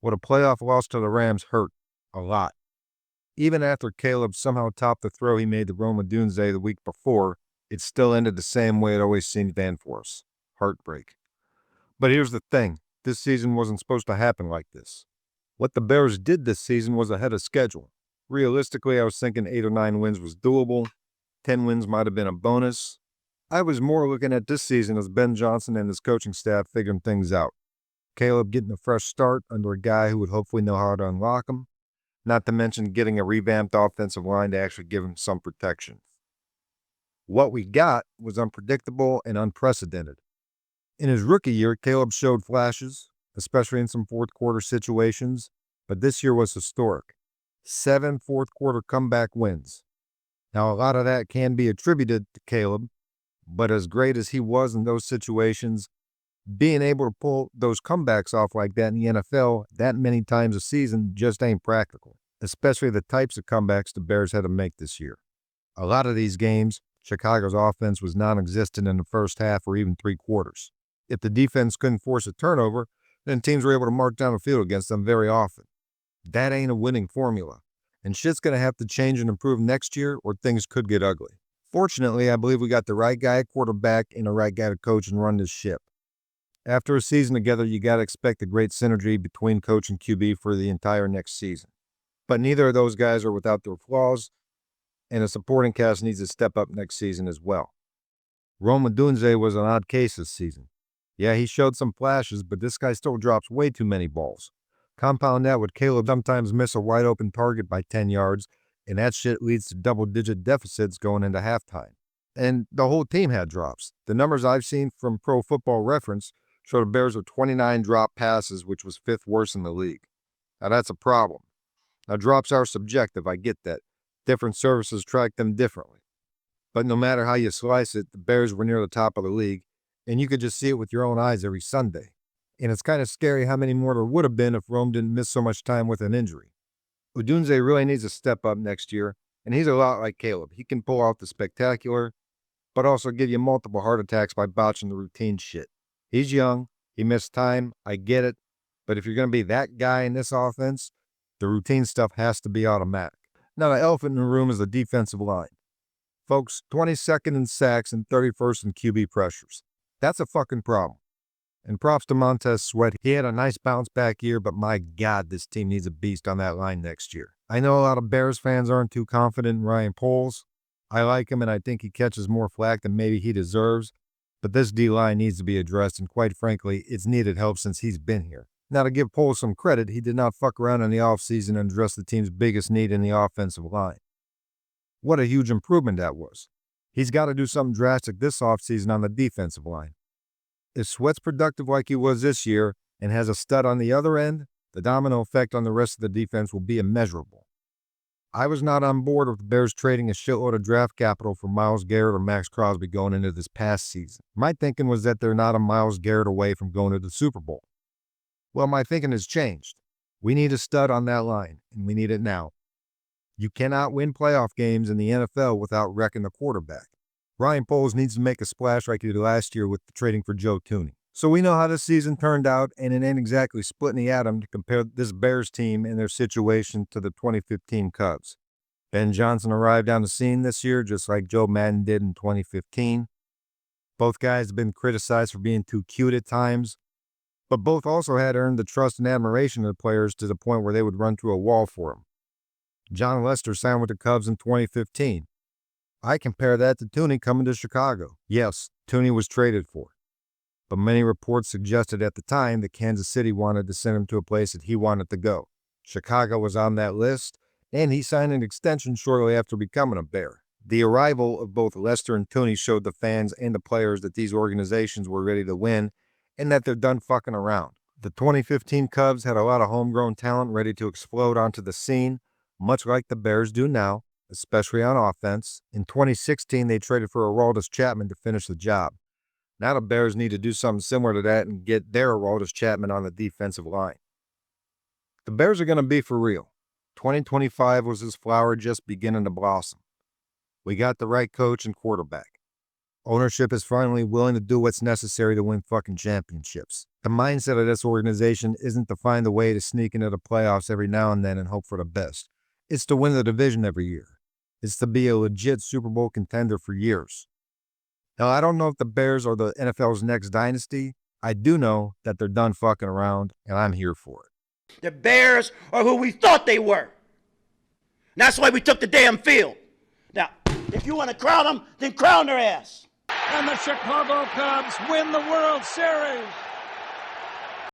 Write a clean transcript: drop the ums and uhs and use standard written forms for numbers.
Well, the playoff loss to the Rams hurt a lot. Even after Caleb somehow topped the throw he made to Rome Odunze the week before, it still ended the same way it always seemed to end for us. Heartbreak. But here's the thing. This season wasn't supposed to happen like this. What the Bears did this season was ahead of schedule. Realistically, I was thinking 8 or 9 wins was doable. 10 wins might have been a bonus. I was more looking at this season as Ben Johnson and his coaching staff figuring things out. Caleb getting a fresh start under a guy who would hopefully know how to unlock him, not to mention getting a revamped offensive line to actually give him some protection. What we got was unpredictable and unprecedented. In his rookie year, Caleb showed flashes, especially in some fourth-quarter situations, but this year was historic. 7 fourth-quarter comeback wins. Now, a lot of that can be attributed to Caleb, but as great as he was in those situations, being able to pull those comebacks off like that in the NFL that many times a season just ain't practical, especially the types of comebacks the Bears had to make this year. A lot of these games, Chicago's offense was non-existent in the first half or even 3 quarters. If the defense couldn't force a turnover, then teams were able to march down the field against them very often. That ain't a winning formula, and shit's going to have to change and improve next year or things could get ugly. Fortunately, I believe we got the right guy at quarterback and the right guy to coach and run this ship. After a season together, you got to expect a great synergy between coach and QB for the entire next season. But neither of those guys are without their flaws, and the supporting cast needs to step up next season as well. Rome Odunze was an odd case this season. Yeah, he showed some flashes, but this guy still drops way too many balls. Compound that with Caleb sometimes miss a wide open target by 10 yards, and that shit leads to double-digit deficits going into halftime. And the whole team had drops. The numbers I've seen from Pro Football Reference show the Bears with 29 drop passes, which was 5th worst in the league. Now that's a problem. Now drops are subjective, I get that. Different services track them differently. But no matter how you slice it, the Bears were near the top of the league, and you could just see it with your own eyes every Sunday. And it's kind of scary how many more there would have been if Rome didn't miss so much time with an injury. Odunze really needs to step up next year, and he's a lot like Caleb. He can pull off the spectacular, but also give you multiple heart attacks by botching the routine shit. He's young, he missed time, I get it, but if you're going to be that guy in this offense, the routine stuff has to be automatic. Now, the elephant in the room is the defensive line. Folks, 22nd in sacks and 31st in QB pressures. That's a fucking problem. And props to Montez Sweat. He had a nice bounce back year, but my God, this team needs a beast on that line next year. I know a lot of Bears fans aren't too confident in Ryan Poles. I like him, and I think he catches more flack than maybe he deserves. But this D-line needs to be addressed, and quite frankly, it's needed help since he's been here. Now, to give Poles some credit, he did not fuck around in the offseason and address the team's biggest need in the offensive line. What a huge improvement that was. He's got to do something drastic this offseason on the defensive line. If Sweat's productive like he was this year and has a stud on the other end, the domino effect on the rest of the defense will be immeasurable. I was not on board with the Bears trading a shitload of draft capital for Myles Garrett or Max Crosby going into this past season. My thinking was that they're not a Myles Garrett away from going to the Super Bowl. Well, my thinking has changed. We need a stud on that line, and we need it now. You cannot win playoff games in the NFL without wrecking the quarterback. Ryan Poles needs to make a splash like he did last year with the trading for Joe Thuney. So we know how this season turned out, and it ain't exactly splitting the atom to compare this Bears team and their situation to the 2015 Cubs. Ben Johnson arrived on the scene this year just like Joe Madden did in 2015. Both guys have been criticized for being too cute at times, but both also had earned the trust and admiration of the players to the point where they would run through a wall for him. John Lester signed with the Cubs in 2015. I compare that to Thuney coming to Chicago. Yes, Thuney was traded for, but many reports suggested at the time that Kansas City wanted to send him to a place that he wanted to go. Chicago was on that list, and he signed an extension shortly after becoming a Bear. The arrival of both Lester and Thuney showed the fans and the players that these organizations were ready to win and that they're done fucking around. The 2015 Cubs had a lot of homegrown talent ready to explode onto the scene, much like the Bears do now, especially on offense. In 2016, they traded for Aroldis Chapman to finish the job. Now the Bears need to do something similar to that and get their Aroldis Chapman on the defensive line. The Bears are going to be for real. 2025 was his flower just beginning to blossom. We got the right coach and quarterback. Ownership is finally willing to do what's necessary to win fucking championships. The mindset of this organization isn't to find a way to sneak into the playoffs every now and then and hope for the best. It's to win the division every year. It's to be a legit Super Bowl contender for years. Now, I don't know if the Bears are the NFL's next dynasty. I do know that they're done fucking around, and I'm here for it. The Bears are who we thought they were. And that's why we took the damn field. Now, if you want to crown them, then crown their ass. And the Chicago Cubs win the World Series.